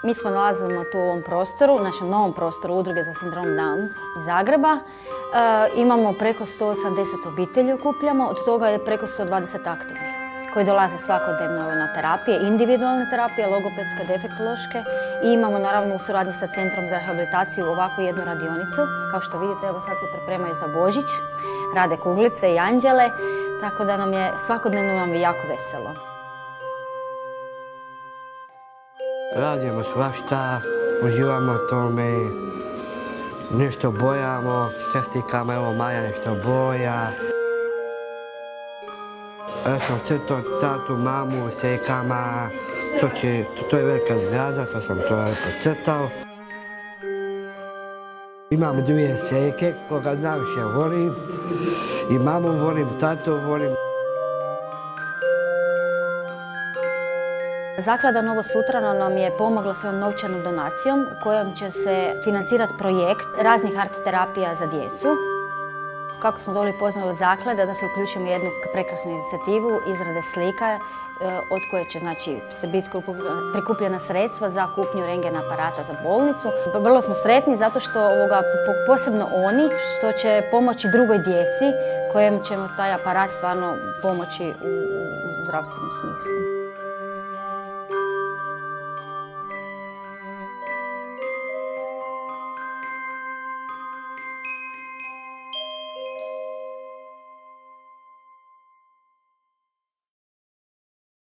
Mi smo nalazimo tu u ovom prostoru, našem novom prostoru Udruge za sindrom Down iz Zagreba. Imamo preko 180 obitelji okupljamo, od toga je preko 120 aktivnih koji dolaze svakodnevno na terapije, individualne terapije, logopedske, defektološke i imamo naravno u suradnji sa Centrom za rehabilitaciju ovakvu jednu radionicu. Kao što vidite, evo sad se pripremaju za Božić, rade kuglice i anđele, tako da nam je svakodnevno nam je jako veselo. Radimo svašta, uživamo u tome, nešto bojamo, čestikama, evo Maja nešto boja. Ja sam crtao tatu, mamu, sekama, to je velika zgrada, to sam to pocrtao. Imam 2 seke, koga najviše volim, i mamu volim, tatu volim. Zaklada Novo Sutrano nam je pomogla svojom novčanom donacijom u kojom će se financirati projekt raznih art terapija za djecu. Kako smo dobili poziv od zaklade da se uključimo u jednu prekrasnu inicijativu izrade slika od koje će se biti prikupljena sredstva za kupnju rentgen aparata za bolnicu. Vrlo smo sretni zato što posebno oni što će pomoći drugoj djeci kojem ćemo taj aparat stvarno pomoći u zdravstvenom smislu.